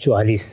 44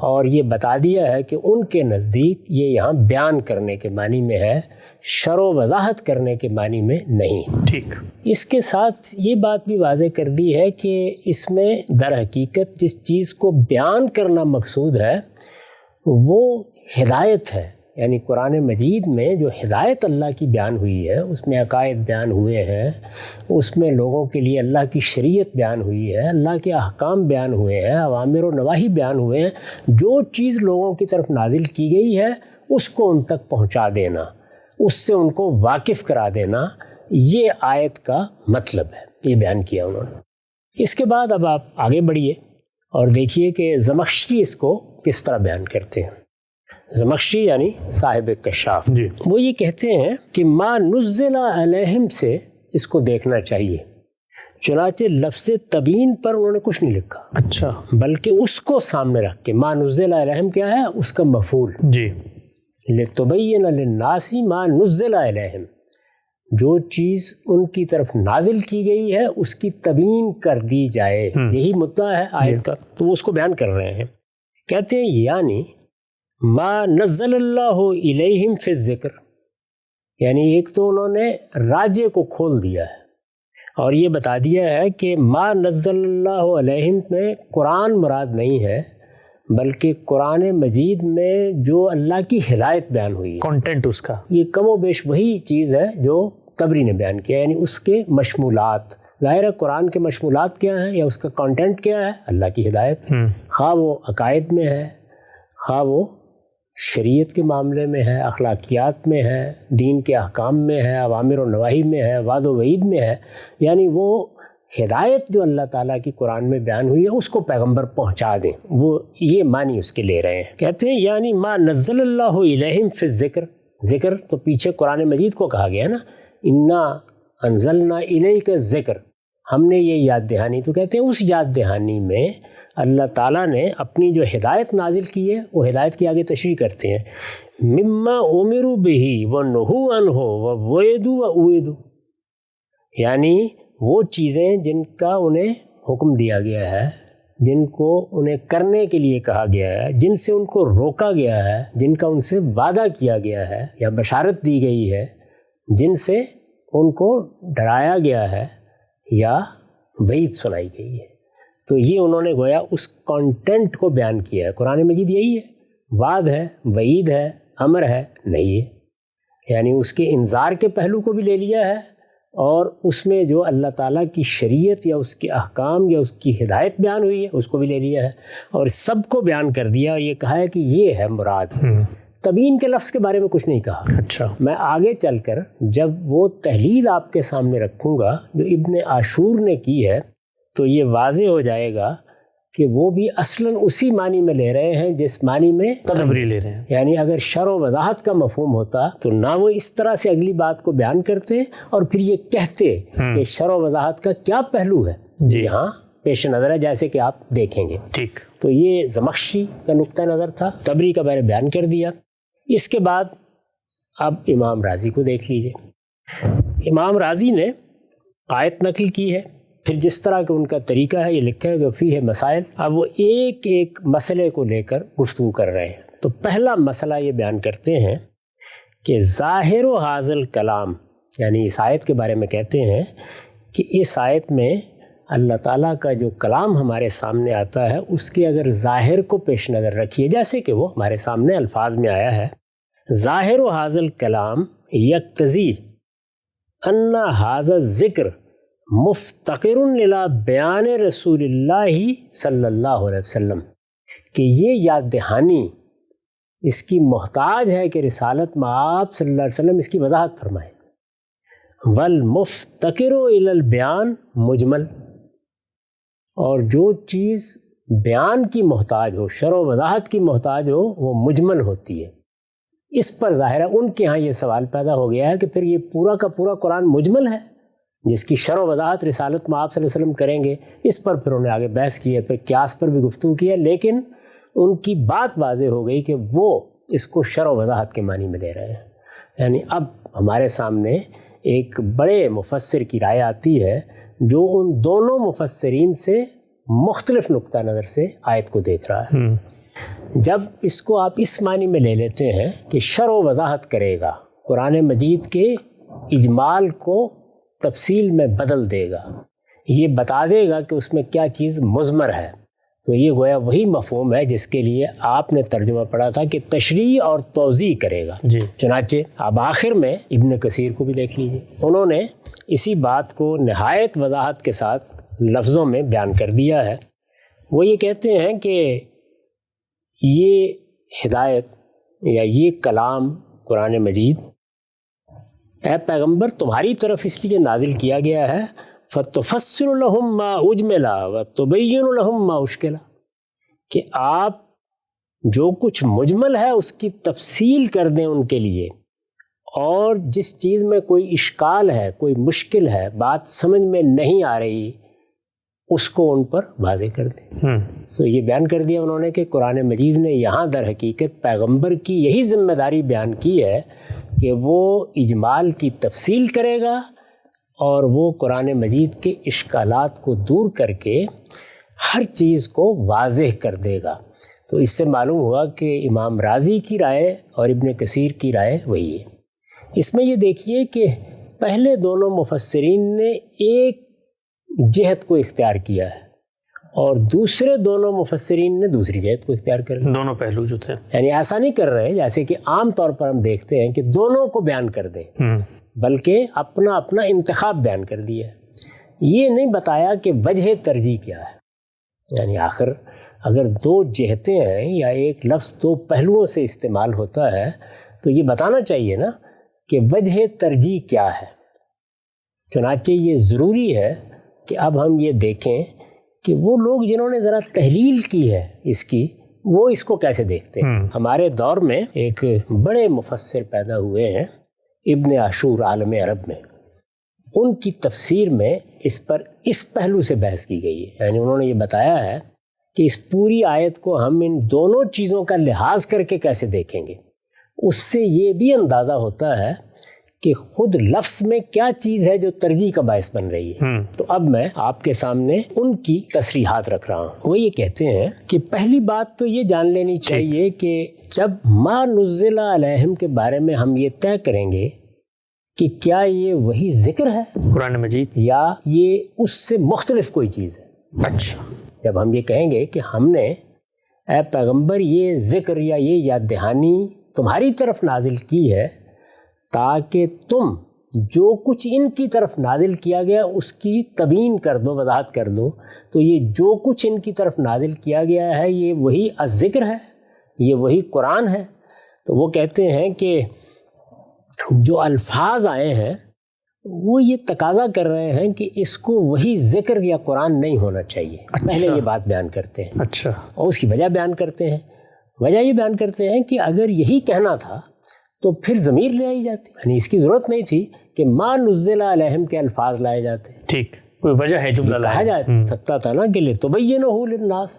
اور یہ بتا دیا ہے کہ ان کے نزدیک یہ یہاں بیان کرنے کے معنی میں ہے، شرح و وضاحت کرنے کے معنی میں نہیں۔ ٹھیک۔ اس کے ساتھ یہ بات بھی واضح کر دی ہے کہ اس میں در حقیقت جس چیز کو بیان کرنا مقصود ہے وہ ہدایت ہے، یعنی قرآن مجید میں جو ہدایت اللہ کی بیان ہوئی ہے، اس میں عقائد بیان ہوئے ہیں، اس میں لوگوں کے لیے اللہ کی شریعت بیان ہوئی ہے، اللہ کے احکام بیان ہوئے ہیں، اوامر و نواہی بیان ہوئے ہیں، جو چیز لوگوں کی طرف نازل کی گئی ہے اس کو ان تک پہنچا دینا، اس سے ان کو واقف کرا دینا، یہ آیت کا مطلب ہے، یہ بیان کیا انہوں نے۔ اس کے بعد اب آپ آگے بڑھیے اور دیکھیے کہ زمخشری اس کو کس طرح بیان کرتے ہیں۔ زمخشری یعنی صاحب کشاف، جی، وہ یہ کہتے ہیں کہ ما نزل علیہم سے اس کو دیکھنا چاہیے، چنانچہ لفظ تبین پر انہوں نے کچھ نہیں لکھا، اچھا، بلکہ اس کو سامنے رکھ کے ما نزل علیہم کیا ہے، اس کا مفعول، جی، لتبین للناس ما نزل علیہم، جو چیز ان کی طرف نازل کی گئی ہے اس کی تبیین کر دی جائے، یہی مدعا ہے آیت کا، تو وہ اس کو بیان کر رہے ہیں۔ کہتے ہیں یعنی ما نزل اللہ الیہم فی الذکر، یعنی ایک تو انہوں نے راجے کو کھول دیا ہے اور یہ بتا دیا ہے کہ ما نزل اللہ علیہم میں قرآن مراد نہیں ہے، بلکہ قرآن مجید میں جو اللہ کی ہدایت بیان ہوئی ہے، کانٹینٹ اس کا، یہ کم و بیش وہی چیز ہے جو طبری نے بیان کیا، یعنی اس کے مشمولات۔ ظاہر ہے قرآن کے مشمولات کیا ہیں یا اس کا کانٹینٹ کیا ہے، اللہ کی ہدایت، خواہ وہ عقائد میں ہے، خواہ وہ شریعت کے معاملے میں ہے، اخلاقیات میں ہے، دین کے احکام میں ہے، اوامر و نواہی میں ہے، وعد و وعید میں ہے، یعنی وہ ہدایت جو اللہ تعالیٰ کی قرآن میں بیان ہوئی ہے اس کو پیغمبر پہنچا دیں، وہ یہ معنی اس کے لے رہے ہیں۔ کہتے ہیں یعنی ما نزل اللہ الیہم فی الذکر، ذکر تو پیچھے قرآن مجید کو کہا گیا نا، انا انزلنا الیک الذکر، ہم نے یہ یاد دہانی، تو کہتے ہیں اس یاد دہانی میں اللہ تعالیٰ نے اپنی جو ہدایت نازل کی ہے وہ ہدایت کی آگے تشریح کرتے ہیں، مما امروا بہ ونہوا عنہ ووعدوا واوعدوا، یعنی وہ چیزیں جن کا انہیں حکم دیا گیا ہے، جن کو انہیں کرنے کے لیے کہا گیا ہے، جن سے ان کو روکا گیا ہے، جن کا ان سے وعدہ کیا گیا ہے یا بشارت دی گئی ہے، جن سے ان کو ڈرایا گیا ہے یا وعید سنائی گئی ہے، تو یہ انہوں نے گویا اس کانٹینٹ کو بیان کیا ہے۔ قرآن مجید یہی ہے، وعد ہے، وعید ہے، امر ہے، نہیں ہے، یعنی اس کے انذار کے پہلو کو بھی لے لیا ہے اور اس میں جو اللہ تعالیٰ کی شریعت یا اس کے احکام یا اس کی ہدایت بیان ہوئی ہے اس کو بھی لے لیا ہے اور سب کو بیان کر دیا اور یہ کہا ہے کہ یہ ہے مراد۔ تبیین کے لفظ کے بارے میں کچھ نہیں کہا۔ اچھا، میں آگے چل کر جب وہ تحلیل آپ کے سامنے رکھوں گا جو ابن عاشور نے کی ہے تو یہ واضح ہو جائے گا کہ وہ بھی اصلاً اسی معنی میں لے رہے ہیں جس معنی میں تبری لے رہے ہیں، یعنی اگر شرح و وضاحت کا مفہوم ہوتا تو نہ وہ اس طرح سے اگلی بات کو بیان کرتے اور پھر یہ کہتے کہ شرح و وضاحت کا کیا پہلو ہے، جی یہاں پیش نظر ہے جیسے کہ آپ دیکھیں گے۔ ٹھیک، تو یہ زمخشری کا نقطہ نظر تھا، تبری کا میں نے بیان کر دیا۔ اس کے بعد اب امام رازی کو دیکھ لیجئے۔ امام رازی نے آیت نقل کی ہے، پھر جس طرح کہ ان کا طریقہ ہے یہ لکھا ہے کہ فیہ مسائل، اب وہ ایک ایک مسئلے کو لے کر گفتگو کر رہے ہیں۔ تو پہلا مسئلہ یہ بیان کرتے ہیں کہ ظاہر و حاضل کلام، یعنی اس آیت کے بارے میں کہتے ہیں کہ اس آیت میں اللہ تعالیٰ کا جو کلام ہمارے سامنے آتا ہے اس کے اگر ظاہر کو پیش نظر رکھیے جیسے کہ وہ ہمارے سامنے الفاظ میں آیا ہے، ظاہر و حاضل کلام یقتضی ان حاضر ذکر مفتقر الی بیان رسول اللہ صلی اللہ علیہ وسلم، کہ یہ یاد دہانی اس کی محتاج ہے کہ رسالت مآب صلی اللہ علیہ وسلم اس کی وضاحت فرمائے۔ والمفتقر الی البیان مجمل، اور جو چیز بیان کی محتاج ہو، شرح و وضاحت کی محتاج ہو، وہ مجمل ہوتی ہے۔ اس پر ظاہر ہے ان کے ہاں یہ سوال پیدا ہو گیا ہے کہ پھر یہ پورا کا پورا قرآن مجمل ہے جس کی شرح و وضاحت رسالت مآب صلی اللہ علیہ وسلم کریں گے۔ اس پر پھر انہوں نے آگے بحث کی ہے، پھر قیاس پر بھی گفتگو کی ہے، لیکن ان کی بات واضح ہو گئی کہ وہ اس کو شرح و وضاحت کے معنی میں دے رہے ہیں۔ یعنی اب ہمارے سامنے ایک بڑے مفسر کی رائے آتی ہے جو ان دونوں مفسرین سے مختلف نقطہ نظر سے آیت کو دیکھ رہا ہے۔ جب اس کو آپ اس معنی میں لے لیتے ہیں کہ شرح و وضاحت کرے گا، قرآن مجید کے اجمال کو تفصیل میں بدل دے گا، یہ بتا دے گا کہ اس میں کیا چیز مضمر ہے، تو یہ گویا وہی مفہوم ہے جس کے لیے آپ نے ترجمہ پڑھا تھا کہ تشریح اور توضیح کرے گا جی۔ چنانچہ اب آخر میں ابن کثیر کو بھی دیکھ لیجیے، انہوں نے اسی بات کو نہایت وضاحت کے ساتھ لفظوں میں بیان کر دیا ہے۔ وہ یہ کہتے ہیں کہ یہ ہدایت یا یہ کلام قرآن مجید اے پیغمبر تمہاری طرف اس لیے نازل کیا گیا ہے فَتُفَسِّرُ لَهُم مَّا أُجْمِلَ وَتُبَيِّنُ لَهُم مَّا أُشْكِلَ، کہ آپ جو کچھ مجمل ہے اس کی تفصیل کر دیں ان کے لیے، اور جس چیز میں کوئی اشکال ہے، کوئی مشکل ہے، بات سمجھ میں نہیں آ رہی، اس کو ان پر واضح کر دیں۔ تو یہ بیان کر دیا انہوں نے کہ قرآن مجید نے یہاں در حقیقت پیغمبر کی یہی ذمہ داری بیان کی ہے کہ وہ اجمال کی تفصیل کرے گا اور وہ قرآن مجید کے اشکالات کو دور کر کے ہر چیز کو واضح کر دے گا۔ تو اس سے معلوم ہوا کہ امام رازی کی رائے اور ابن کثیر کی رائے وہی ہے۔ اس میں یہ دیکھیے کہ پہلے دونوں مفسرین نے ایک جہت کو اختیار کیا ہے اور دوسرے دونوں مفسرین نے دوسری جہت کو اختیار کر لیا، دونوں پہلو جو تھے، یعنی ایسا نہیں کر رہے جیسے کہ عام طور پر ہم دیکھتے ہیں کہ دونوں کو بیان کر دیں، بلکہ اپنا اپنا انتخاب بیان کر دیا ہے۔ یہ نہیں بتایا کہ وجہ ترجیح کیا ہے، یعنی آخر اگر دو جہتیں ہیں یا ایک لفظ دو پہلوؤں سے استعمال ہوتا ہے تو یہ بتانا چاہیے نا کہ وجہ ترجیح کیا ہے۔ چنانچہ یہ ضروری ہے کہ اب ہم یہ دیکھیں کہ وہ لوگ جنہوں نے ذرا تحلیل کی ہے اس کی، وہ اس کو کیسے دیکھتے ہیں۔ ہمارے دور میں ایک بڑے مفسر پیدا ہوئے ہیں ابن عاشور عالم عرب میں، ان کی تفسیر میں اس پر اس پہلو سے بحث کی گئی ہے، یعنی انہوں نے یہ بتایا ہے کہ اس پوری آیت کو ہم ان دونوں چیزوں کا لحاظ کر کے کیسے دیکھیں گے۔ اس سے یہ بھی اندازہ ہوتا ہے کہ خود لفظ میں کیا چیز ہے جو ترجیح کا باعث بن رہی ہے۔ تو اب میں آپ کے سامنے ان کی تصریحات رکھ رہا ہوں۔ وہ یہ کہتے ہیں کہ پہلی بات تو یہ جان لینی چاہیے کہ جب ما نزل علیہم کے بارے میں ہم یہ طے کریں گے کہ کیا یہ وہی ذکر ہے قرآن مجید یا یہ اس سے مختلف کوئی چیز ہے۔ اچھا، جب ہم یہ کہیں گے کہ ہم نے اے پیغمبر یہ ذکر یا یہ یاد دہانی تمہاری طرف نازل کی ہے تاکہ تم جو کچھ ان کی طرف نازل کیا گیا اس کی تبیین کر دو، وضاحت کر دو، تو یہ جو کچھ ان کی طرف نازل کیا گیا ہے یہ وہی الذکر ہے، یہ وہی قرآن ہے۔ تو وہ کہتے ہیں کہ جو الفاظ آئے ہیں وہ یہ تقاضا کر رہے ہیں کہ اس کو وہی ذکر یا قرآن نہیں ہونا چاہیے۔ پہلے یہ بات بیان کرتے ہیں، اچھا، اور اس کی وجہ بیان کرتے ہیں۔ وجہ یہ بیان کرتے ہیں کہ اگر یہی کہنا تھا تو پھر ضمیر لے آئی جاتی، یعنی اس کی ضرورت نہیں تھی کہ ما نزل علیہم کے الفاظ لائے جاتے۔ ٹھیک، کوئی وجہ ہے جملہ کہا جا سکتا تھا نا کہ لتبینہ للناس،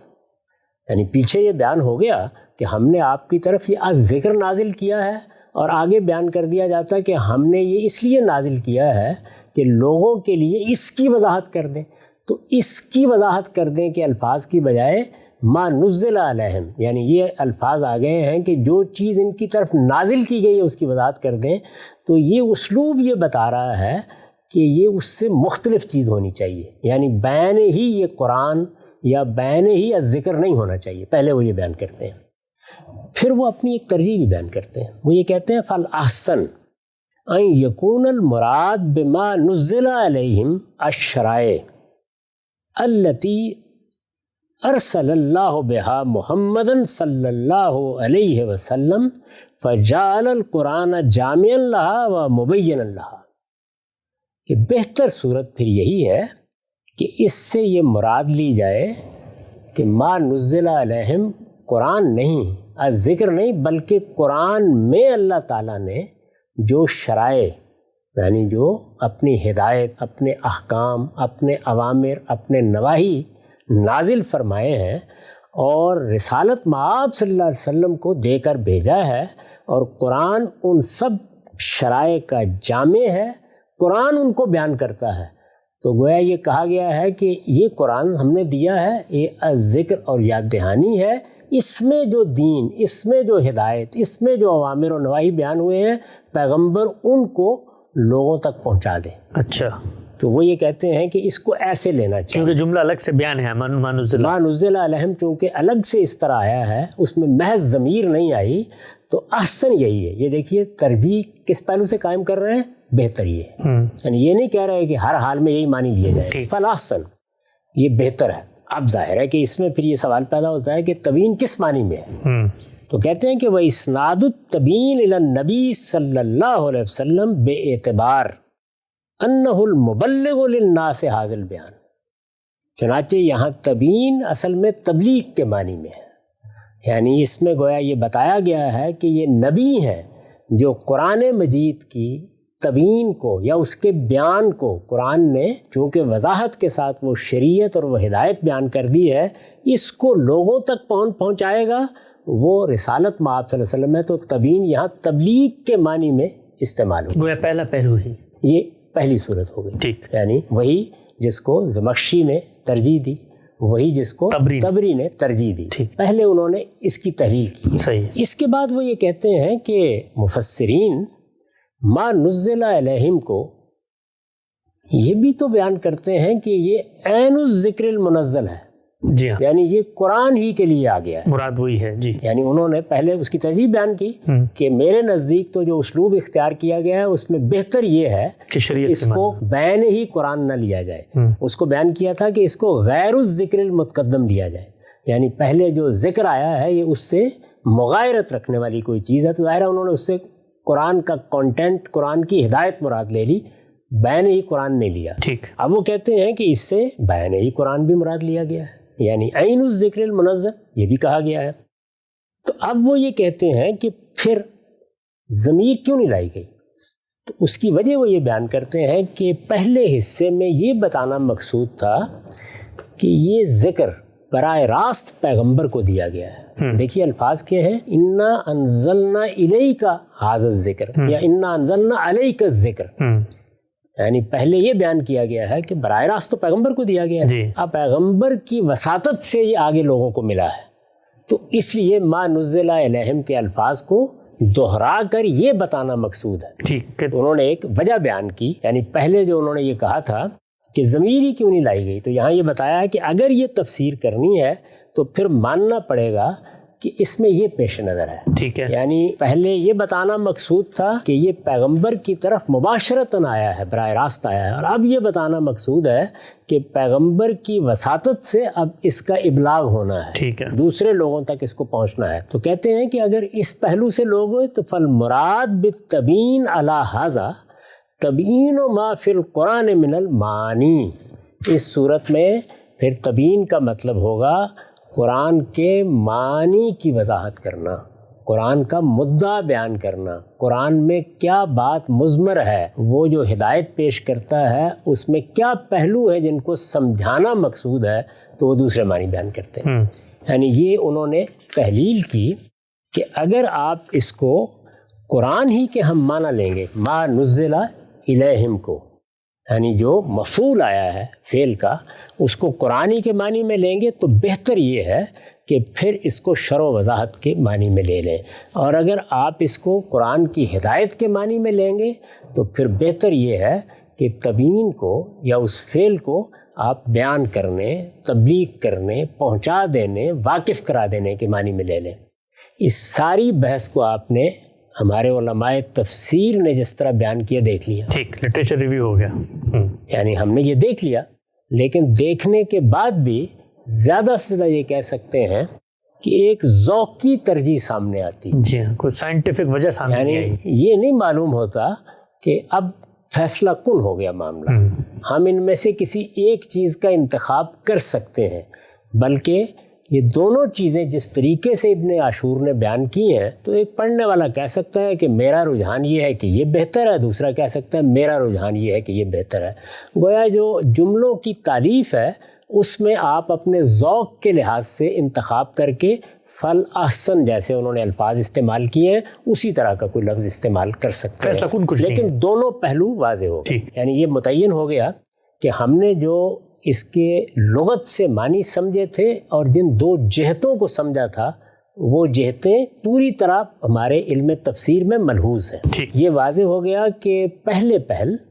یعنی پیچھے یہ بیان ہو گیا کہ ہم نے آپ کی طرف یہ ذکر نازل کیا ہے، اور آگے بیان کر دیا جاتا کہ ہم نے یہ اس لیے نازل کیا ہے کہ لوگوں کے لیے اس کی وضاحت کر دیں۔ تو اس کی وضاحت کر دیں کہ الفاظ کی بجائے ما نزل علیہم، یعنی یہ الفاظ آ گئے ہیں کہ جو چیز ان کی طرف نازل کی گئی ہے اس کی وضاحت کر دیں۔ تو یہ اسلوب یہ بتا رہا ہے کہ یہ اس سے مختلف چیز ہونی چاہیے، یعنی بین ہی یہ قرآن یا بین ہی الذکر نہیں ہونا چاہیے۔ پہلے وہ یہ بیان کرتے ہیں، پھر وہ اپنی ایک ترجیح بھی بیان کرتے ہیں۔ وہ یہ کہتے ہیں فَالْأَحْسَنُ أَن يَكُونَ الْمُرَادُ بِمَا نُزِّلَ عَلَيْهِمْ الشَّرَائِعُ الَّتِي ارسل اللہ بہا محمد صلی اللہ علیہ وسلم فجعل القرآن جامعا لہا و مبینا لہا، کہ بہتر صورت پھر یہی ہے کہ اس سے یہ مراد لی جائے کہ ما نزل علیہم قرآن نہیں، ذکر نہیں، بلکہ قرآن میں اللہ تعالیٰ نے جو شرائع، یعنی جو اپنی ہدایت، اپنے احکام، اپنے اوامر، اپنے نواہی نازل فرمائے ہیں اور رسالت مآب صلی اللہ علیہ وسلم کو دے کر بھیجا ہے، اور قرآن ان سب شرائع کا جامع ہے، قرآن ان کو بیان کرتا ہے، تو گویا یہ کہا گیا ہے کہ یہ قرآن ہم نے دیا ہے، یہ ذکر اور یاد دہانی ہے، اس میں جو دین، اس میں جو ہدایت، اس میں جو اوامر و نواہی بیان ہوئے ہیں، پیغمبر ان کو لوگوں تک پہنچا دیں۔ اچھا، تو وہ یہ کہتے ہیں کہ اس کو ایسے لینا چاہیے، کیونکہ جملہ الگ سے بیان ہے، ما نزل علیہم، چونکہ الگ سے اس طرح آیا ہے، اس میں محض ضمیر نہیں آئی، تو احسن یہی ہے۔ یہ دیکھیے ترجیح کس پہلو سے قائم کر رہے ہیں؟ بہتر یہ ہے، یعنی یہ نہیں کہہ رہے کہ ہر حال میں یہی معنی لیے جائے، فالاحسن، یہ بہتر ہے۔ اب ظاہر ہے کہ اس میں پھر یہ سوال پیدا ہوتا ہے کہ تبیین کس معنی میں ہے؟ تو کہتے ہیں کہ وہ اسناد التبیین الی النبی صلی اللہ علیہ وسلم بے اعتبار انہ المبلغ للناس ھذا البیان، چنانچہ یہاں تبیین اصل میں تبلیغ کے معنی میں ہے، یعنی اس میں گویا یہ بتایا گیا ہے کہ یہ نبی ہیں جو قرآن مجید کی تبیین کو یا اس کے بیان کو، قرآن نے چونکہ وضاحت کے ساتھ وہ شریعت اور وہ ہدایت بیان کر دی ہے، اس کو لوگوں تک پہنچائے گا، وہ رسالت مآب صلی اللہ علیہ وسلم ہے۔ تو تبیین یہاں تبلیغ کے معنی میں استعمال ہو، گویا پہلا پہلو ہی یہ پہلی صورت ہو گئی، ٹھیک، یعنی وہی جس کو زمخشری نے ترجیح دی، وہی جس کو تبری نے ترجیح دی، پہلے انہوں نے اس کی تحلیل کی۔ صحیح۔ اس کے بعد وہ یہ کہتے ہیں کہ مفسرین ما نزل علیہم کو یہ بھی تو بیان کرتے ہیں کہ یہ عین الذکر المنزل ہے، جی ہاں، یعنی یہ قرآن ہی کے لیے آ گیا ہے، مراد وہی ہے، جی، یعنی انہوں نے پہلے اس کی ترجیح بیان کی کہ میرے نزدیک تو جو اسلوب اختیار کیا گیا ہے اس میں بہتر یہ ہے کہ شریعت اس کو بین ہی قرآن نہ لیا جائے، اس کو بیان کیا تھا کہ اس کو غیر الذکر المتقدم لیا جائے، یعنی پہلے جو ذکر آیا ہے یہ اس سے مغایرت رکھنے والی کوئی چیز ہے، تو ظاہر ہے انہوں نے اس سے قرآن کا کانٹینٹ، قرآن کی ہدایت مراد لے لی، بیان ہی قرآن نہیں لیا۔ ٹھیک، اب وہ کہتے ہیں کہ اس سے بیان ہی قرآن بھی مراد لیا گیا ہے، یعنی عین الذکر المنزل یہ بھی کہا گیا ہے۔ تو اب وہ یہ کہتے ہیں کہ پھر ضمیر کیوں نہیں لائی گئی؟ تو اس کی وجہ وہ یہ بیان کرتے ہیں کہ پہلے حصے میں یہ بتانا مقصود تھا کہ یہ ذکر براہ راست پیغمبر کو دیا گیا ہے۔ دیکھیے الفاظ کیا ہیں، انا انزلنا الیک ھذا الذکر یا انا انزلنا علیک الذکر، یعنی پہلے یہ بیان کیا گیا ہے کہ براہ راست تو پیغمبر کو دیا گیا ہے، اب پیغمبر کی وساطت سے یہ آگے لوگوں کو ملا ہے، تو اس لیے ما نزل علیہم کے الفاظ کو دہرا کر یہ بتانا مقصود ہے۔ ٹھیک، انہوں نے ایک وجہ بیان کی، یعنی پہلے جو انہوں نے یہ کہا تھا کہ ضمیر ہی کیوں نہیں لائی گئی، تو یہاں یہ بتایا ہے کہ اگر یہ تفسیر کرنی ہے تو پھر ماننا پڑے گا کہ اس میں یہ پیش نظر ہے، ٹھیک ہے، یعنی پہلے یہ بتانا مقصود تھا کہ یہ پیغمبر کی طرف مباشرتاً آیا ہے، براہ راست آیا ہے، اور اب یہ بتانا مقصود ہے کہ پیغمبر کی وساطت سے اب اس کا ابلاغ ہونا ہے، ٹھیک ہے، دوسرے لوگوں تک اس کو پہنچنا ہے۔ تو کہتے ہیں کہ اگر اس پہلو سے لوگ ہوئے تو فالمراد بالتبیین علی ھذا تبیین ما فی القرآن من المعانی، اس صورت میں پھر تبیین کا مطلب ہوگا قرآن کے معنی کی وضاحت کرنا، قرآن کا مدعا بیان کرنا، قرآن میں کیا بات مضمر ہے، وہ جو ہدایت پیش کرتا ہے اس میں کیا پہلو ہے جن کو سمجھانا مقصود ہے، تو وہ دوسرے معنی بیان کرتے ہیں۔ یعنی یہ انہوں نے تحلیل کی کہ اگر آپ اس کو قرآن ہی کے ہم معنی لیں گے، ما نزل الیہم کو، یعنی جو مفعول آیا ہے فعل کا، اس کو قرآنی کے معنی میں لیں گے تو بہتر یہ ہے کہ پھر اس کو شرح و وضاحت کے معنی میں لے لیں، اور اگر آپ اس کو قرآن کی ہدایت کے معنی میں لیں گے تو پھر بہتر یہ ہے کہ تبیین کو یا اس فعل کو آپ بیان کرنے، تبلیغ کرنے، پہنچا دینے، واقف کرا دینے کے معنی میں لے لیں۔ اس ساری بحث کو آپ نے ہمارے علماء تفسیر نے جس طرح بیان کیا دیکھ لیا، ٹھیک، لٹریچر ریویو ہو گیا، یعنی ہم نے یہ دیکھ لیا، لیکن دیکھنے کے بعد بھی زیادہ سے زیادہ یہ کہہ سکتے ہیں کہ ایک ذوقی ترجیح سامنے آتی، جی ہاں، کوئی سائنٹیفک وجہ سامنے یعنی آئی، یہ نہیں معلوم ہوتا کہ اب فیصلہ کن ہو گیا معاملہ، ہم ان میں سے کسی ایک چیز کا انتخاب کر سکتے ہیں، بلکہ یہ دونوں چیزیں جس طریقے سے ابن عاشور نے بیان کی ہیں تو ایک پڑھنے والا کہہ سکتا ہے کہ میرا رجحان یہ ہے کہ یہ بہتر ہے، دوسرا کہہ سکتا ہے میرا رجحان یہ ہے کہ یہ بہتر ہے۔ گویا جو جملوں کی تالیف ہے اس میں آپ اپنے ذوق کے لحاظ سے انتخاب کر کے فل احسن جیسے انہوں نے الفاظ استعمال کیے ہیں اسی طرح کا کوئی لفظ استعمال کر سکتے ہیں، لیکن دونوں پہلو واضح ہو گئے، یعنی یہ متعین ہو گیا کہ ہم نے جو اس کے لغت سے معنی سمجھے تھے اور جن دو جہتوں کو سمجھا تھا وہ جہتیں پوری طرح ہمارے علم تفسیر میں ملحوظ ہیں۔ یہ واضح ہو گیا کہ پہل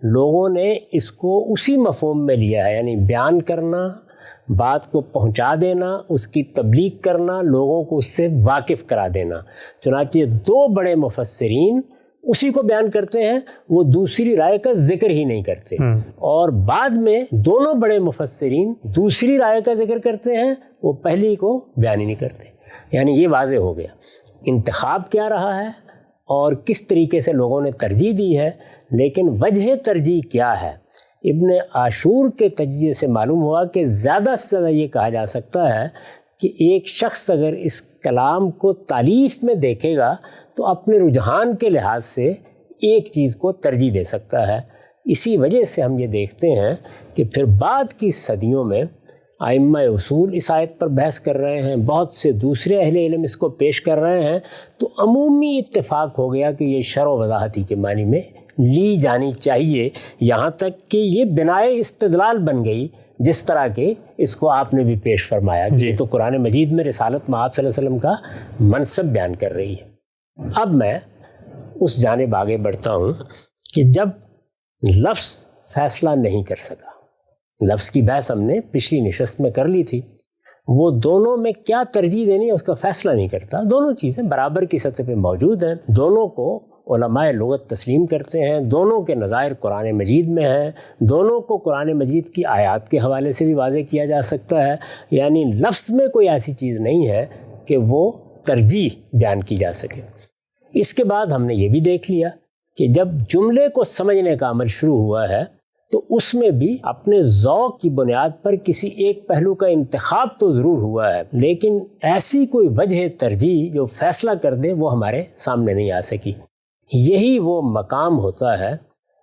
لوگوں نے اس کو اسی مفہوم میں لیا ہے، یعنی بیان کرنا، بات کو پہنچا دینا، اس کی تبلیغ کرنا، لوگوں کو اس سے واقف کرا دینا۔ چنانچہ دو بڑے مفسرین اسی کو بیان کرتے ہیں، وہ دوسری رائے کا ذکر ہی نہیں کرتے، اور بعد میں دونوں بڑے مفسرین دوسری رائے کا ذکر کرتے ہیں، وہ پہلی کو بیان ہی نہیں کرتے۔ یعنی یہ واضح ہو گیا انتخاب کیا رہا ہے اور کس طریقے سے لوگوں نے ترجیح دی ہے، لیکن وجہ ترجیح کیا ہے۔ ابن عاشور کے تجزیے سے معلوم ہوا کہ زیادہ سے زیادہ یہ کہا جا سکتا ہے کہ ایک شخص اگر اس کلام کو تالیف میں دیکھے گا تو اپنے رجحان کے لحاظ سے ایک چیز کو ترجیح دے سکتا ہے۔ اسی وجہ سے ہم یہ دیکھتے ہیں کہ پھر بعد کی صدیوں میں ائمہ اصول اس آیت پر بحث کر رہے ہیں، بہت سے دوسرے اہل علم اس کو پیش کر رہے ہیں، تو عمومی اتفاق ہو گیا کہ یہ شرح و وضاحتی کے معنی میں لی جانی چاہیے، یہاں تک کہ یہ بنائے استدلال بن گئی، جس طرح کہ اس کو آپ نے بھی پیش فرمایا کہ یہ تو قرآن مجید میں رسالت مآب صلی اللہ علیہ وسلم کا منصب بیان کر رہی ہے۔ اب میں اس جانب آگے بڑھتا ہوں کہ جب لفظ فیصلہ نہیں کر سکا، لفظ کی بحث ہم نے پچھلی نشست میں کر لی تھی، وہ دونوں میں کیا ترجیح دینی ہے اس کا فیصلہ نہیں کرتا، دونوں چیزیں برابر کی سطح پہ موجود ہیں، دونوں کو علماء لغت تسلیم کرتے ہیں، دونوں کے نظائر قرآن مجید میں ہیں، دونوں کو قرآن مجید کی آیات کے حوالے سے بھی واضح کیا جا سکتا ہے، یعنی لفظ میں کوئی ایسی چیز نہیں ہے کہ وہ ترجیح بیان کی جا سکے۔ اس کے بعد ہم نے یہ بھی دیکھ لیا کہ جب جملے کو سمجھنے کا عمل شروع ہوا ہے تو اس میں بھی اپنے ذوق کی بنیاد پر کسی ایک پہلو کا انتخاب تو ضرور ہوا ہے، لیکن ایسی کوئی وجہ ترجیح جو فیصلہ کر دے وہ ہمارے سامنے نہیں آ سکی۔ یہی وہ مقام ہوتا ہے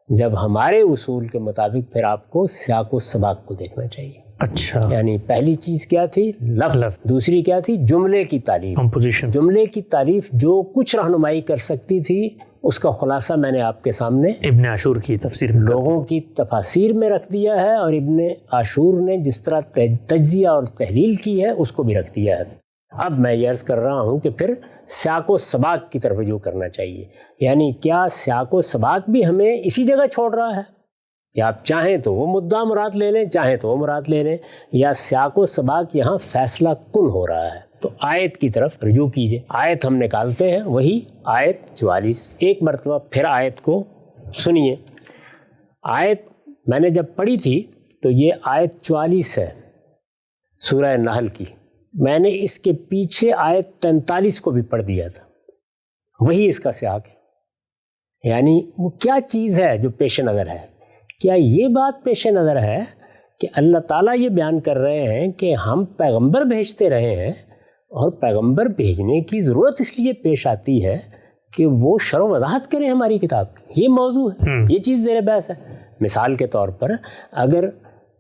جب ہمارے اصول کے مطابق پھر آپ کو سیاق و سباق کو دیکھنا چاہیے۔ اچھا، یعنی پہلی چیز کیا تھی؟ لفظ۔ دوسری کیا تھی؟ جملے کی تعریف، کمپوزیشن۔ جملے کی تعریف جو کچھ رہنمائی کر سکتی تھی اس کا خلاصہ میں نے آپ کے سامنے ابن عاشور کی تفسیر میں لوگوں کی تفاسیر میں رکھ دیا ہے، اور ابن عاشور نے جس طرح تجزیہ اور تحلیل کی ہے اس کو بھی رکھ دیا ہے۔ اب میں یہ عرض کر رہا ہوں کہ پھر سیاق و سباق کی طرف رجوع کرنا چاہیے، یعنی کیا سیاق و سباق بھی ہمیں اسی جگہ چھوڑ رہا ہے کہ آپ چاہیں تو وہ مدعا مراد لے لیں، چاہیں تو وہ مراد لے لیں، یا سیاق و سباق یہاں فیصلہ کن ہو رہا ہے؟ تو آیت کی طرف رجوع کیجئے۔ آیت ہم نکالتے ہیں، وہی آیت 44۔ ایک مرتبہ پھر آیت کو سنیے۔ آیت میں نے جب پڑھی تھی تو یہ آیت 44 ہے سورہ نحل کی، میں نے اس کے پیچھے آیت 43 کو بھی پڑھ دیا تھا، وہی اس کا سیاق ہے۔ یعنی وہ کیا چیز ہے جو پیش نظر ہے؟ کیا یہ بات پیش نظر ہے کہ اللہ تعالیٰ یہ بیان کر رہے ہیں کہ ہم پیغمبر بھیجتے رہے ہیں، اور پیغمبر بھیجنے کی ضرورت اس لیے پیش آتی ہے کہ وہ شرح و وضاحت کریں ہماری کتاب کی، یہ موضوع ہے، یہ چیز زیر بحث ہے۔ مثال کے طور پر اگر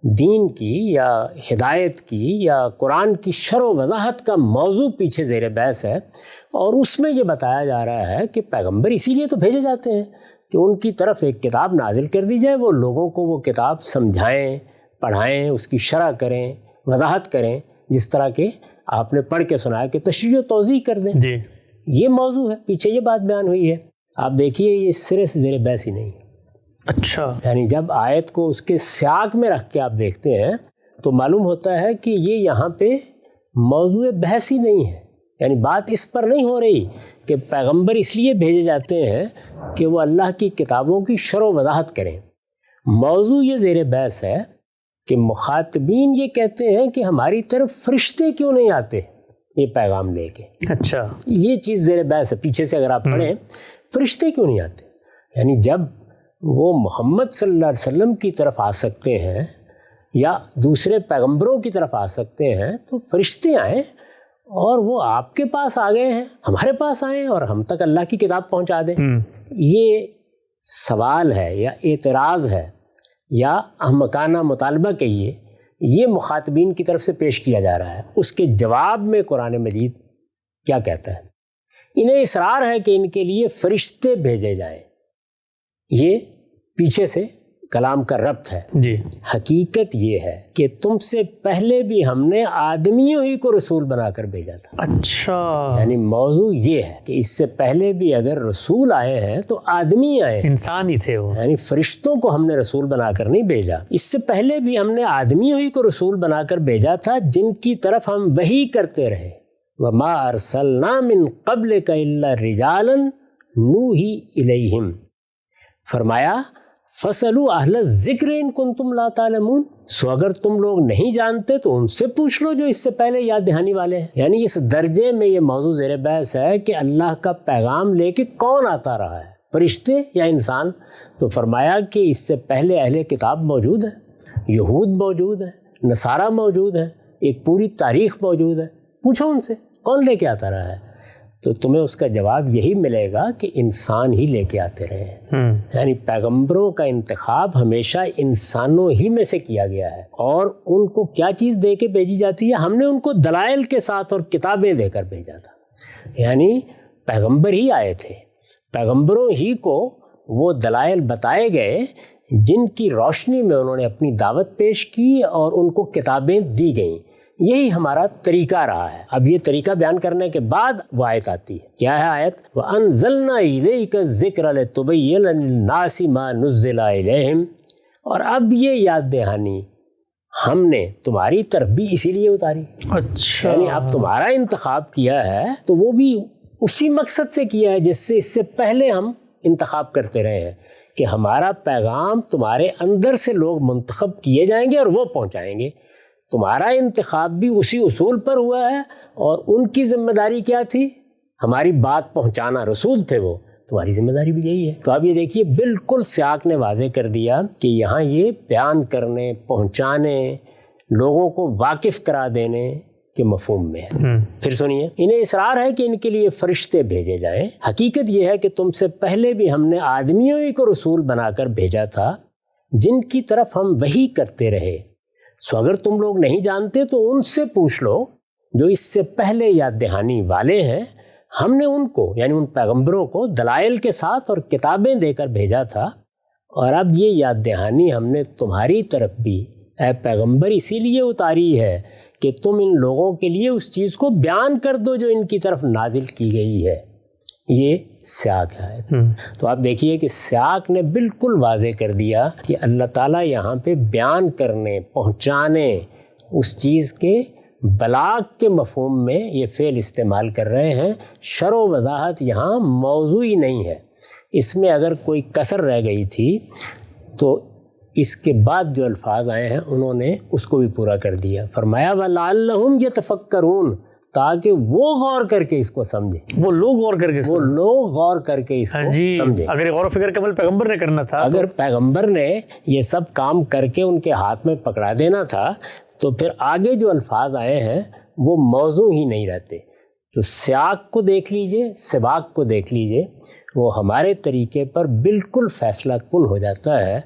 دین کی یا ہدایت کی یا قرآن کی شرح و وضاحت کا موضوع پیچھے زیر بحث ہے، اور اس میں یہ بتایا جا رہا ہے کہ پیغمبر اسی لیے تو بھیجے جاتے ہیں کہ ان کی طرف ایک کتاب نازل کر دی جائے، وہ لوگوں کو وہ کتاب سمجھائیں، پڑھائیں، اس کی شرح کریں، وضاحت کریں، جس طرح کہ آپ نے پڑھ کے سنایا کہ تشریح و توضیح کر دیں۔ جی، یہ موضوع ہے، پیچھے یہ بات بیان ہوئی ہے۔ آپ دیکھیے یہ سرے سے زیر بحث ہی نہیں ہے۔ اچھا، یعنی جب آیت کو اس کے سیاق میں رکھ کے آپ دیکھتے ہیں تو معلوم ہوتا ہے کہ یہ یہاں پہ موضوع بحث ہی نہیں ہے، یعنی بات اس پر نہیں ہو رہی کہ پیغمبر اس لیے بھیجے جاتے ہیں کہ وہ اللہ کی کتابوں کی شرح و وضاحت کریں۔ موضوع یہ زیر بحث ہے کہ مخاطبین یہ کہتے ہیں کہ ہماری طرف فرشتے کیوں نہیں آتے یہ پیغام لے کے۔ اچھا، یہ چیز زیر بحث ہے، پیچھے سے اگر آپ پڑھیں فرشتے کیوں نہیں آتے؟ یعنی جب وہ محمد صلی اللہ علیہ وسلم کی طرف آ سکتے ہیں یا دوسرے پیغمبروں کی طرف آ سکتے ہیں تو فرشتے آئیں، اور وہ آپ کے پاس آ گئے ہیں، ہمارے پاس آئیں اور ہم تک اللہ کی کتاب پہنچا دیں۔ یہ سوال ہے یا اعتراض ہے یا احمقانہ مطالبہ کہیے، یہ مخاطبین کی طرف سے پیش کیا جا رہا ہے۔ اس کے جواب میں قرآن مجید کیا کہتا ہے؟ انہیں اصرار ہے کہ ان کے لیے فرشتے بھیجے جائیں۔ یہ پیچھے سے کلام کا ربط ہے. جی. حقیقت یہ ہے کہ تم سے پہلے بھی ہم نے آدمیوں ہی کو رسول بنا کر بھیجا تھا. اچھا. یعنی موضوع یہ ہے کہ اس سے پہلے بھی اگر رسول آئے ہیں تو آدمی آئے ہیں, انسان ہی تھے وہ. یعنی فرشتوں کو ہم نے رسول بنا کر نہیں بھیجا. اس سے پہلے بھی ہم نے آدمیوں ہی کو رسول بنا کر بھیجا تھا جن کی طرف ہم وحی کرتے رہے. وما ارسلنا من قبلک الا رجالا نوحی الیہم. فرمایا فَاسْأَلُوا اہل الذکر ان کنتم لا تعلمون. سو اگر تم لوگ نہیں جانتے تو ان سے پوچھ لو جو اس سے پہلے یاد دہانی والے ہیں. یعنی اس درجے میں یہ موضوع زیر بحث ہے کہ اللہ کا پیغام لے کے کون آتا رہا ہے, فرشتے یا انسان. تو فرمایا کہ اس سے پہلے اہل کتاب موجود ہے, یہود موجود ہے, نصارہ موجود ہے, ایک پوری تاریخ موجود ہے. پوچھو ان سے کون لے کے آتا رہا ہے, تو تمہیں اس کا جواب یہی ملے گا کہ انسان ہی لے کے آتے رہے ہیں. یعنی پیغمبروں کا انتخاب ہمیشہ انسانوں ہی میں سے کیا گیا ہے. اور ان کو کیا چیز دے کے بھیجی جاتی ہے؟ ہم نے ان کو دلائل کے ساتھ اور کتابیں دے کر بھیجا تھا. یعنی پیغمبر ہی آئے تھے, پیغمبروں ہی کو وہ دلائل بتائے گئے جن کی روشنی میں انہوں نے اپنی دعوت پیش کی اور ان کو کتابیں دی گئیں. یہی ہمارا طریقہ رہا ہے. اب یہ طریقہ بیان کرنے کے بعد وہ آیت آتی ہے. کیا ہے آیت؟ وَأَنزَلْنَا إِلَيْكَ الذِّكْرَ لِتُبَيِّنَ لِلنَّاسِ مَا نُزِّلَ إِلَيْهِمْ. اور اب یہ یاد دہانی ہم نے تمہاری طرف بھی اسی لیے اتاری. اچھا. یعنی اب تمہارا انتخاب کیا ہے تو وہ بھی اسی مقصد سے کیا ہے جس سے اس سے پہلے ہم انتخاب کرتے رہے ہیں کہ ہمارا پیغام تمہارے اندر سے لوگ منتخب کیے جائیں گے اور وہ پہنچائیں گے. تمہارا انتخاب بھی اسی اصول پر ہوا ہے اور ان کی ذمہ داری کیا تھی؟ ہماری بات پہنچانا. رسول تھے وہ, تمہاری ذمہ داری بھی یہی ہے. تو اب یہ دیکھیے بالکل سیاق نے واضح کر دیا کہ یہاں یہ بیان کرنے, پہنچانے, لوگوں کو واقف کرا دینے کے مفہوم میں ہے. پھر سنیے, انہیں اصرار ہے کہ ان کے لیے فرشتے بھیجے جائیں. حقیقت یہ ہے کہ تم سے پہلے بھی ہم نے آدمیوں ہی کو رسول بنا کر بھیجا تھا جن کی طرف ہم وحی کرتے رہے. سو اگر تم لوگ نہیں جانتے تو ان سے پوچھ لو جو اس سے پہلے یاد دہانی والے ہیں. ہم نے ان کو یعنی ان پیغمبروں کو دلائل کے ساتھ اور کتابیں دے کر بھیجا تھا. اور اب یہ یاد دہانی ہم نے تمہاری طرف بھی اے پیغمبر اسی لیے اتاری ہے کہ تم ان لوگوں کے لیے اس چیز کو بیان کر دو جو ان کی طرف نازل کی گئی ہے. یہ سیاق ہے. تو آپ دیکھیے کہ سیاق نے بالکل واضح کر دیا کہ اللہ تعالیٰ یہاں پہ بیان کرنے, پہنچانے, اس چیز کے بلاغ کے مفہوم میں یہ فعل استعمال کر رہے ہیں. شرح و وضاحت یہاں موضوع ہی نہیں ہے. اس میں اگر کوئی کسر رہ گئی تھی تو اس کے بعد جو الفاظ آئے ہیں انہوں نے اس کو بھی پورا کر دیا. فرمایا وَلَعَلَّهُمْ يَتَفَكَّرُونَ, تاکہ وہ غور کر کے اس کو سمجھیں. وہ لوگ غور کر کے اس کو سمجھیں. اگر غور و فکر کا عمل پیغمبر نے کرنا تھا, اگر پیغمبر نے یہ سب کام کر کے ان کے ہاتھ میں پکڑا دینا تھا تو پھر آگے جو الفاظ آئے ہیں وہ موضوع ہی نہیں رہتے. تو سیاق کو دیکھ لیجئے, سباق کو دیکھ لیجئے, وہ ہمارے طریقے پر بالکل فیصلہ کن ہو جاتا ہے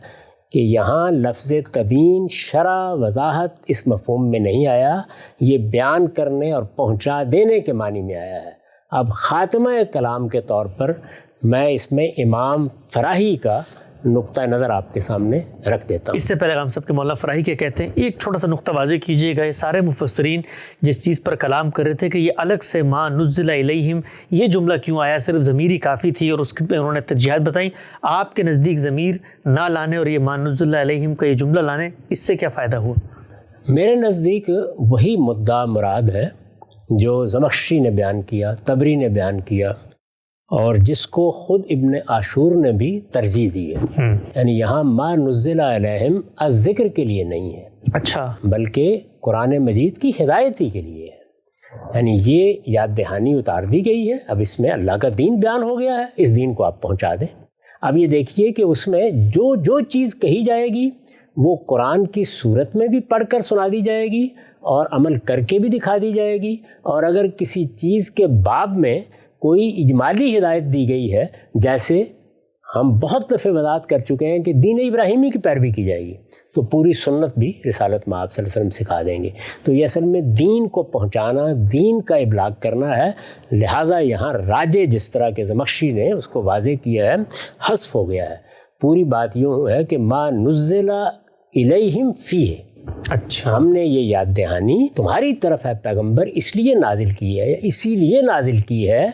کہ یہاں لفظ تبیین, شرح, وضاحت اس مفہوم میں نہیں آیا. یہ بیان کرنے اور پہنچا دینے کے معنی میں آیا ہے. اب خاتمہ کلام کے طور پر میں اس میں امام فراہی کا نقطہ نظر آپ کے سامنے رکھ دیتا ہوں. اس سے پہلے ہم سب کے مولانا فراہی کیا کہتے ہیں, ایک چھوٹا سا نقطہ واضح کیجیے گا. یہ سارے مفسرین جس چیز پر کلام کر رہے تھے کہ یہ الگ سے ما نزل الیہم یہ جملہ کیوں آیا, صرف ضمیر ہی کافی تھی اور اس پہ انہوں نے ترجیحات بتائیں. آپ کے نزدیک ضمیر نہ لانے اور یہ ما نزل الیہم کا یہ جملہ لانے, اس سے کیا فائدہ ہوا؟ میرے نزدیک وہی مدعا مراد ہے جو زمخشری نے بیان کیا, طبری نے بیان کیا اور جس کو خود ابن عاشور نے بھی ترجیح دی ہے. یعنی یہاں ما نزل علیہم الذکر کے لیے نہیں ہے, اچھا, بلکہ قرآن مجید کی ہدایتی کے لیے ہے. یعنی یہ یاد دہانی اتار دی گئی ہے. اب اس میں اللہ کا دین بیان ہو گیا ہے, اس دین کو آپ پہنچا دیں. اب یہ دیکھیے کہ اس میں جو چیز کہی جائے گی وہ قرآن کی صورت میں بھی پڑھ کر سنا دی جائے گی اور عمل کر کے بھی دکھا دی جائے گی. اور اگر کسی چیز کے باب میں کوئی اجمالی ہدایت دی گئی ہے, جیسے ہم بہت دفعہ وضاحت کر چکے ہیں کہ دین ابراہیمی کی پیروی کی جائے گی, تو پوری سنت بھی رسالت میں آپ صلی اللہ علیہ وسلم سکھا دیں گے. تو یہ اصل میں دین کو پہنچانا, دین کا ابلاغ کرنا ہے. لہٰذا یہاں راجے جس طرح کے زمخشری نے اس کو واضح کیا ہے, حذف ہو گیا ہے. پوری بات یوں ہے کہ ما نزل الیہم فیہ، اچھا، ہم نے یہ یاد دہانی تمہاری طرف ہے پیغمبر اس لیے نازل کی ہے، اسی لیے نازل کی ہے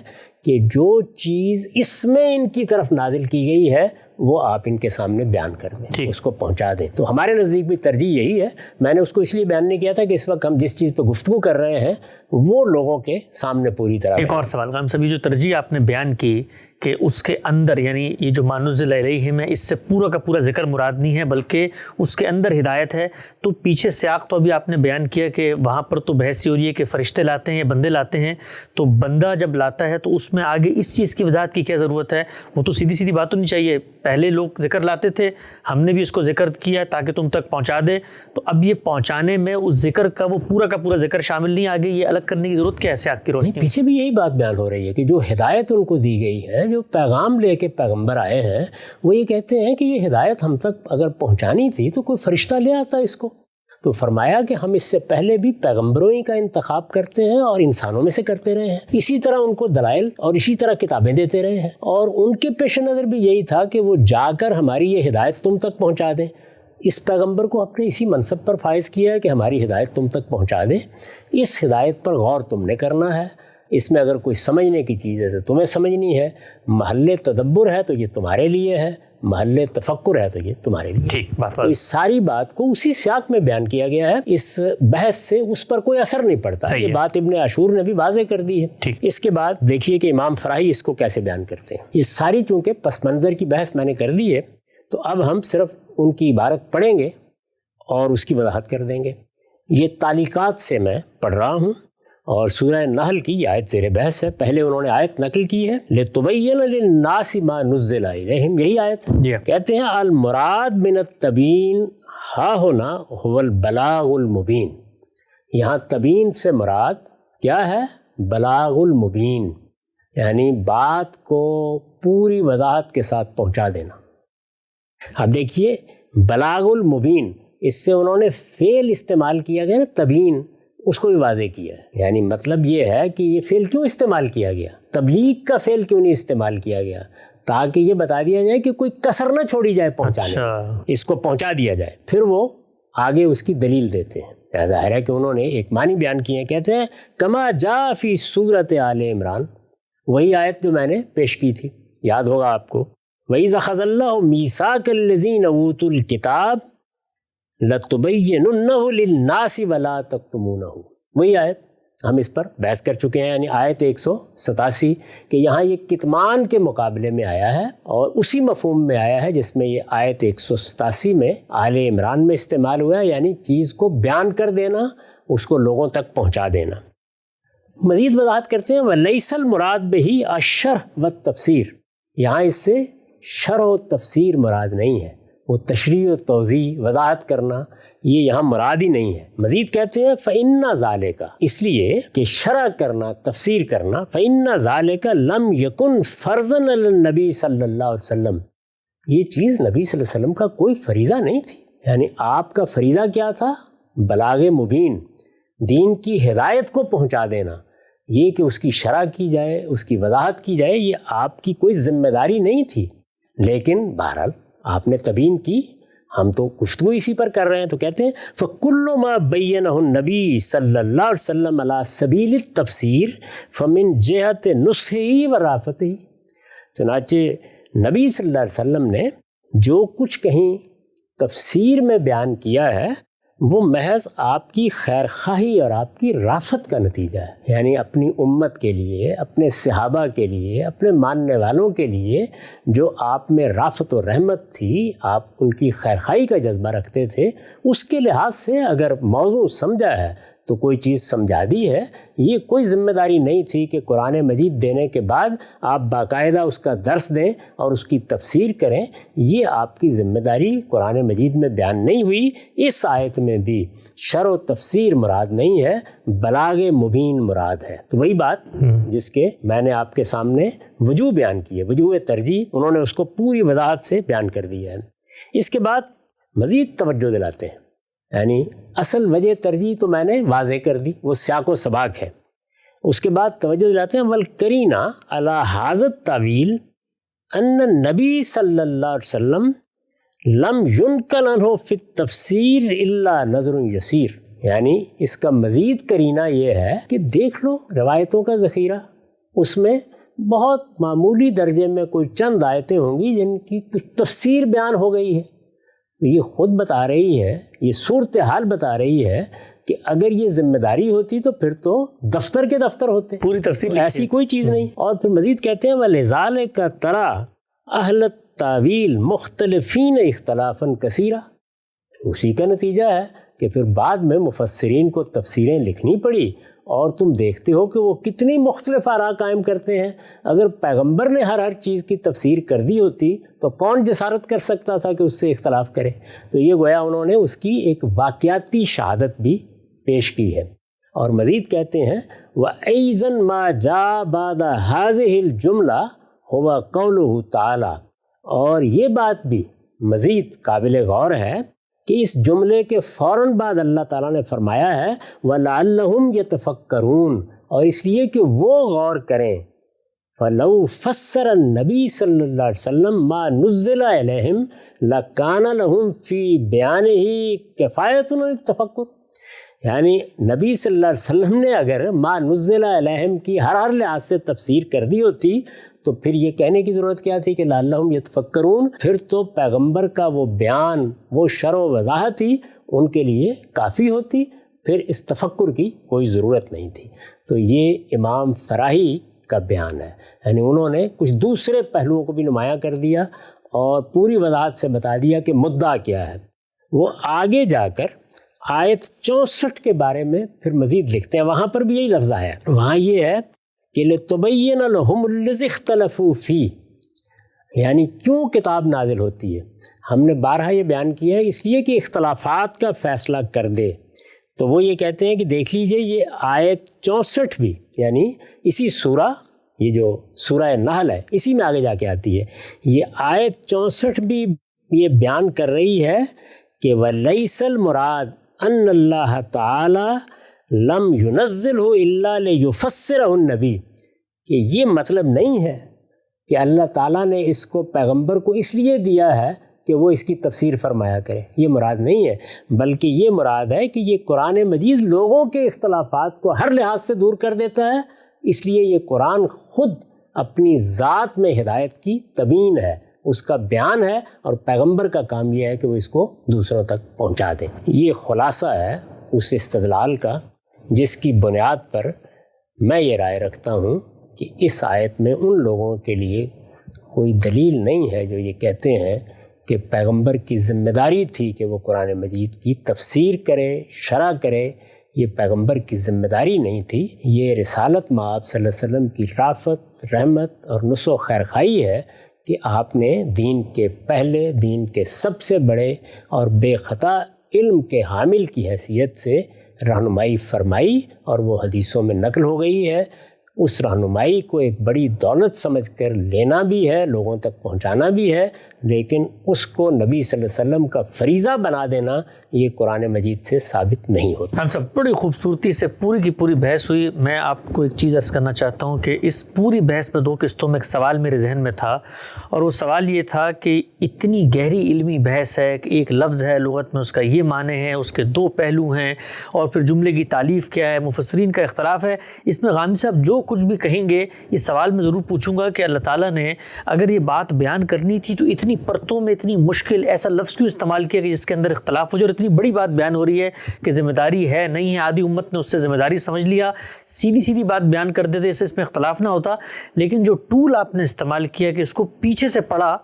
کہ جو چیز اس میں ان کی طرف نازل کی گئی ہے وہ آپ ان کے سامنے بیان کر دیں، اس کو پہنچا دیں۔ تو ہمارے نزدیک بھی ترجیح یہی ہے۔ میں نے اس کو اس لیے بیان نہیں کیا تھا کہ اس وقت ہم جس چیز پہ گفتگو کر رہے ہیں وہ لوگوں کے سامنے پوری طرح۔ ایک اور سوال، غام صاحب، یہ جو ترجیح آپ نے بیان کی کہ اس کے اندر، یعنی یہ جو ما نزل الیہم ہے، اس سے پورا کا پورا ذکر مراد نہیں ہے بلکہ اس کے اندر ہدایت ہے، تو پیچھے سیاق تو ابھی آپ نے بیان کیا کہ وہاں پر تو بحث ہی ہو رہی ہے کہ فرشتے لاتے ہیں یا بندے لاتے ہیں، تو بندہ جب لاتا ہے تو اس میں آگے اس چیز کی وضاحت کی کیا ضرورت ہے؟ وہ تو سیدھی سیدھی بات ہونی چاہیے، پہلے لوگ ذکر لاتے تھے، ہم نے بھی اس کو ذکر کیا تاکہ تم تک پہنچا دے، تو اب یہ پہنچانے میں اس ذکر کا وہ پورا کا پورا ذکر شامل نہیں، آگے یہ الگ کرنے کی ضرورت کیا ہے سیاق کی روشنی؟ پیچھے بھی یہی بات بیان ہو رہی ہے کہ جو ہدایت ان کو دی گئی ہے، جو پیغام لے کے پیغمبر آئے ہیں، وہ یہ کہتے ہیں کہ یہ ہدایت ہم تک اگر پہنچانی تھی تو کوئی فرشتہ لے آتا اس کو۔ تو فرمایا کہ ہم اس سے پہلے بھی پیغمبروں ہی کا انتخاب کرتے ہیں اور انسانوں میں سے کرتے رہے ہیں، اسی طرح ان کو دلائل اور اسی طرح کتابیں دیتے رہے ہیں، اور ان کے پیش نظر بھی یہی تھا کہ وہ جا کر ہماری یہ ہدایت تم تک پہنچا دیں۔ اس پیغمبر کو اپنے اسی منصب پر فائز کیا ہے کہ ہماری ہدایت تم تک پہنچا دے، اس ہدایت پر غور تم نے کرنا ہے، اس میں اگر کوئی سمجھنے کی چیز ہے تو تمہیں سمجھنی ہے، محل تدبر ہے تو یہ تمہارے لیے ہے، محل تفکر ہے تو یہ تمہارے لیے۔ ٹھیک بات، تو اس ساری بات کو اسی سیاق میں بیان کیا گیا ہے، اس بحث سے اس پر کوئی اثر نہیں پڑتا، یہ بات ابن عاشور نے بھی واضح کر دی ہے۔ اس کے بعد دیکھیے کہ امام فراہی اس کو کیسے بیان کرتے ہیں۔ یہ ساری چونکہ پس منظر کی بحث میں نے کر دی ہے، تو اب ہم صرف ان کی عبارت پڑھیں گے اور اس کی وضاحت کر دیں گے۔ یہ تعلیقات سے میں پڑھ رہا ہوں، اور سورہ نحل کی یہ آیت زیر بحث ہے۔ پہلے انہوں نے آیت نقل کی ہے، لِتُبَيِّنَ لِلنَّاسِ مَا نُزِّلَ إِلَيْهِمْ، یہی آیت ہے۔ کہتے ہیں المراد من التبین ہا ہونا هو البلاغ المبین، یہاں تبین سے مراد کیا ہے؟ بلاغ المبین، یعنی بات کو پوری وضاحت کے ساتھ پہنچا دینا۔ اب دیکھیے بلاغ المبین، اس سے انہوں نے فعل استعمال کیا گیا، تبین اس کو بھی واضح کیا ہے، یعنی مطلب یہ ہے کہ یہ فعل کیوں استعمال کیا گیا، تبلیغ کا فعل کیوں نہیں استعمال کیا گیا، تاکہ یہ بتا دیا جائے کہ کوئی کسر نہ چھوڑی جائے پہنچانے میں، اس کو پہنچا دیا جائے۔ پھر وہ آگے اس کی دلیل دیتے ہیں۔ ظاہر ہے کہ انہوں نے ایک معنی بیان کیے ہیں، کہتے ہیں کما جا فی سورت آل عمران، وہی آیت جو میں نے پیش کی تھی، یاد ہوگا آپ کو، وَإِذَا أَخَذَ اللَّهُ مِيثَاقَ الَّذِينَ أُوتُوا الْكِتَابَ لَتُبَيِّنُنَّهُ لِلنَّاسِ وَلَا تَكْتُمُونَهُ، وہی آیت ہم اس پر بحث کر چکے ہیں، یعنی آیت 187 کہ یہاں یہ کتمان کے مقابلے میں آیا ہے، اور اسی مفہوم میں آیا ہے جس میں یہ آیت 187 میں آل عمران میں استعمال ہوا ہے، یعنی چیز کو بیان کر دینا، اس کو لوگوں تک پہنچا دینا۔ مزید وضاحت کرتے ہیں وَلَيْسَ الْمُرَادُ بِهِ الشَّرْحُ وَالتَّفْسِيرُ، یہاں اس سے شرح و تفسیر مراد نہیں ہے، وہ تشریح و توضیح وضاحت کرنا یہ یہاں مراد ہی نہیں ہے۔ مزید کہتے ہیں فَإِنَّ ذَلِكَ، اس لیے کہ شرح کرنا، تفسیر کرنا، فَإِنَّ ذَلِكَ لَمْ يَكُنْ فَرْضًا عَلَى النَّبِي صلی اللہ علیہ وسلم، یہ چیز نبی صلی اللہ علیہ وسلم کا کوئی فریضہ نہیں تھی، یعنی آپ کا فریضہ کیا تھا؟ بلاغ مبین، دین کی ہدایت کو پہنچا دینا، یہ کہ اس کی شرح کی جائے، اس کی وضاحت کی جائے، یہ آپ کی کوئی ذمہ داری نہیں تھی، لیکن بہرحال آپ نے تبیین کی، ہم تو گفتگو اسی پر کر رہے ہیں۔ تو کہتے ہیں فَكُلُّ مَا بَيَّنَهُ النَّبِي صلی اللہ علیہ وسلم عَلَى سَبِيلِ التَّفْسِيرِ فَمِن جِهَةِ نُصْحِهِ وَرَافَتِهِ، چنانچہ نبی صلی اللہ علیہ وسلم نے جو کچھ کہیں تفسیر میں بیان کیا ہے وہ محض آپ کی خیر خواہی اور آپ کی رافت کا نتیجہ ہے، یعنی اپنی امت کے لیے، اپنے صحابہ کے لیے، اپنے ماننے والوں کے لیے جو آپ میں رافت و رحمت تھی، آپ ان کی خیر خواہی کا جذبہ رکھتے تھے، اس کے لحاظ سے اگر موضوع سمجھا ہے تو کوئی چیز سمجھا دی ہے، یہ کوئی ذمہ داری نہیں تھی کہ قرآن مجید دینے کے بعد آپ باقاعدہ اس کا درس دیں اور اس کی تفسیر کریں، یہ آپ کی ذمہ داری قرآن مجید میں بیان نہیں ہوئی۔ اس آیت میں بھی شرح و تفسیر مراد نہیں ہے، بلاغ مبین مراد ہے۔ تو وہی بات جس کے میں نے آپ کے سامنے وجوہ بیان کی ہے، وجوہ ترجیح، انہوں نے اس کو پوری وضاحت سے بیان کر دیا ہے۔ اس کے بعد مزید توجہ دلاتے ہیں، یعنی اصل وجہ ترجیح تو میں نے واضح کر دی، وہ سیاق و سباق ہے۔ اس کے بعد توجہ دلاتے ہیں والقرینہ علی ھذا التاویل ان النبی صلی اللہ علیہ وسلم لم ينقل عنہ فی التفسیر الا نظر یسیر، یعنی اس کا مزید قرینہ یہ ہے کہ دیکھ لو روایتوں کا ذخیرہ، اس میں بہت معمولی درجے میں کوئی چند آیتیں ہوں گی جن کی کچھ تفسیر بیان ہو گئی ہے۔ تو یہ خود بتا رہی ہے، یہ صورتحال بتا رہی ہے کہ اگر یہ ذمہ داری ہوتی تو پھر تو دفتر کے دفتر ہوتے، پوری تفصیل ایسی کوئی چیز نہیں۔ اور پھر مزید کہتے ہیں وَلِذَالِكَ تَرَى أَهْلَ التَّاوِيلِ مُخْتَلِفِينَ اخْتِلَافًا كَثِيرًا، اسی کا نتیجہ ہے کہ پھر بعد میں مفسرین کو تفسیریں لکھنی پڑی، اور تم دیکھتے ہو کہ وہ کتنی مختلف آراء قائم کرتے ہیں۔ اگر پیغمبر نے ہر چیز کی تفسیر کر دی ہوتی تو کون جسارت کر سکتا تھا کہ اس سے اختلاف کرے؟ تو یہ گویا انہوں نے اس کی ایک واقعاتی شہادت بھی پیش کی ہے۔ اور مزید کہتے ہیں وَأَيْضًا مَا جَاءَ بَعْدَ هَذِهِ الْجُمْلَةِ هُوَ قَوْلُهُ تَعَالَى، اور یہ بات بھی مزید قابل غور ہے کہ اس جملے کے فوراً بعد اللہ تعالیٰ نے فرمایا ہے وَلَعَلَّهُمْ يَتَفَكَّرُونَ، اور اس لیے کہ وہ غور کریں۔ فَلَوْ فَسَّرَ النَّبِي صلی اللہ علیہ وسلم مَا نُزِّلَ إِلَيْهِمْ لَكَانَ لَهُمْ فِي بِيَانِهِ كِفَایَةٌ التَّفَکُّرُ، یعنی نبی صلی اللہ علیہ وسلم نے اگر مَا نُزِّلَ إِلَيْهِمْ کی ہر لحاظ سے تفسیر کر دی ہوتی تو پھر یہ کہنے کی ضرورت کیا تھی کہ لعلہم یتفکرون، پھر تو پیغمبر کا وہ بیان، وہ شرح و وضاحت ہی ان کے لیے کافی ہوتی، پھر اس تفکر کی کوئی ضرورت نہیں تھی۔ تو یہ امام فراہی کا بیان ہے، یعنی انہوں نے کچھ دوسرے پہلوؤں کو بھی نمایاں کر دیا اور پوری وضاحت سے بتا دیا کہ مدعا کیا ہے۔ وہ آگے جا کر آیت 64 کے بارے میں پھر مزید لکھتے ہیں، وہاں پر بھی یہی لفظ ہے، وہاں یہ ہے کہ لِتُبَيِّنَ لَهُمُ الَّذِي اخْتَلَفُوا فِيهِ، یعنی کیوں کتاب نازل ہوتی ہے۔ ہم نے بارہا یہ بیان کیا ہے، اس لیے کہ اختلافات کا فیصلہ کر دے۔ تو وہ یہ کہتے ہیں کہ دیکھ لیجئے یہ آیت 64 بھی، یعنی اسی سورہ، یہ جو سورہ نحل ہے اسی میں آگے جا کے آتی ہے، یہ آیت 64 بھی یہ بیان کر رہی ہے کہ وَلَيْسَ الْمُرَادُ أَنَّ اللَّهَ تَعَالَى لَمْ يُنَزِّلْهُ إِلَّا لِيُفَسِّرَهُ النَّبِيُّ، کہ یہ مطلب نہیں ہے کہ اللہ تعالیٰ نے اس کو پیغمبر کو اس لیے دیا ہے کہ وہ اس کی تفسیر فرمایا کرے، یہ مراد نہیں ہے، بلکہ یہ مراد ہے کہ یہ قرآن مجید لوگوں کے اختلافات کو ہر لحاظ سے دور کر دیتا ہے، اس لیے یہ قرآن خود اپنی ذات میں ہدایت کی تبیین ہے، اس کا بیان ہے، اور پیغمبر کا کام یہ ہے کہ وہ اس کو دوسروں تک پہنچا دے۔ یہ خلاصہ ہے اس استدلال کا جس کی بنیاد پر میں یہ رائے رکھتا ہوں کہ اس آیت میں ان لوگوں کے لیے کوئی دلیل نہیں ہے جو یہ کہتے ہیں کہ پیغمبر کی ذمہ داری تھی کہ وہ قرآن مجید کی تفسیر کرے، شرح کرے، یہ پیغمبر کی ذمہ داری نہیں تھی، یہ رسالت مآب صلی اللہ علیہ وسلم کی رافت، رحمت اور نصح و خیرخواہی ہے کہ آپ نے دین کے پہلے، دین کے سب سے بڑے اور بے خطا علم کے حامل کی حیثیت سے رہنمائی فرمائی، اور وہ حدیثوں میں نقل ہو گئی ہے۔ اس رہنمائی کو ایک بڑی دولت سمجھ کر لینا بھی ہے، لوگوں تک پہنچانا بھی ہے، لیکن اس کو نبی صلی اللہ علیہ وسلم کا فریضہ بنا دینا یہ قرآن مجید سے ثابت نہیں ہوتا۔ ہم سب بڑی خوبصورتی سے پوری کی پوری بحث ہوئی۔ میں آپ کو ایک چیز عرض کرنا چاہتا ہوں کہ اس پوری بحث میں 2 قسطوں میں ایک سوال میرے ذہن میں تھا، اور وہ سوال یہ تھا کہ اتنی گہری علمی بحث ہے کہ ایک لفظ ہے لغت میں، اس کا یہ معنی ہے، اس کے 2 پہلو ہیں، اور پھر جملے کی تالیف کیا ہے، مفسرین کا اختلاف ہے۔ اس میں غامدی صاحب جو کچھ بھی کہیں گے یہ سوال میں ضرور پوچھوں گا کہ اللہ تعالیٰ نے اگر یہ بات بیان کرنی تھی تو اتنی پرتوں میں اتنی مشکل ایسا لفظ کیوں استعمال کیا کہ جس کے اندر اختلاف ہو جائے، اور اتنی بڑی بات بیان ہو رہی ہے کہ ذمہ داری ہے نہیں ہے، آدھی امت نے اس سے ذمہ داری سمجھ لیا، سیدھی بات بیان کر دیتے، اس میں اختلاف نہ ہوتا۔ لیکن جو ٹول آپ نے استعمال کیا کہ اس کو پیچھے سے پڑھا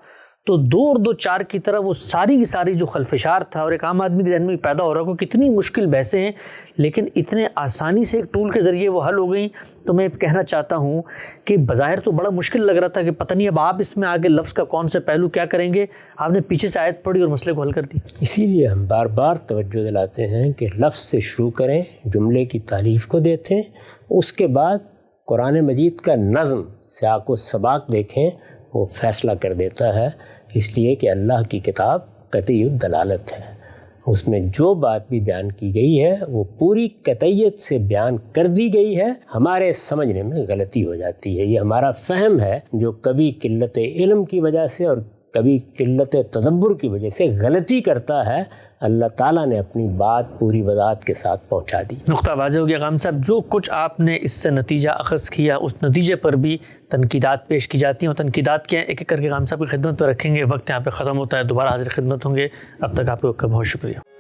تو 2 اور 2 4 کی طرح وہ ساری کی ساری جو خلفشار تھا اور ایک عام آدمی کے ذہن میں پیدا ہو رہا ہے کہ کتنی مشکل بحثیں ہیں لیکن اتنے آسانی سے ایک ٹول کے ذریعے وہ حل ہو گئیں۔ تو میں کہنا چاہتا ہوں کہ بظاہر تو بڑا مشکل لگ رہا تھا کہ پتہ نہیں اب آپ اس میں آگے لفظ کا کون سے پہلو کیا کریں گے، آپ نے پیچھے سے آیت پڑھی اور مسئلے کو حل کر دی۔ اسی لیے ہم بار بار توجہ دلاتے ہیں کہ لفظ سے شروع کریں، جملے کی تعریف کو دیتے ہیں، اس کے بعد قرآن مجید کا نظم، سیاق و سباق دیکھیں، وہ فیصلہ کر دیتا ہے، اس لیے کہ اللہ کی کتاب قطعی الدلالت ہے۔ اس میں جو بات بھی بیان کی گئی ہے وہ پوری قطعیت سے بیان کر دی گئی ہے، ہمارے سمجھنے میں غلطی ہو جاتی ہے۔ یہ ہمارا فہم ہے جو کبھی قلت علم کی وجہ سے اور کبھی قلت تدبر کی وجہ سے غلطی کرتا ہے۔ اللہ تعالیٰ نے اپنی بات پوری وضاحت کے ساتھ پہنچا دی۔ نقطہ واضح ہو گیا غام صاحب، جو کچھ آپ نے اس سے نتیجہ اخذ کیا اس نتیجے پر بھی تنقیدات پیش کی جاتی ہیں، اور تنقیدات کیا ایک ایک کر کے غام صاحب کی خدمت میں رکھیں گے۔ وقت یہاں پہ ختم ہوتا ہے، دوبارہ حاضر خدمت ہوں گے، اب تک آپ کا بہت شکریہ۔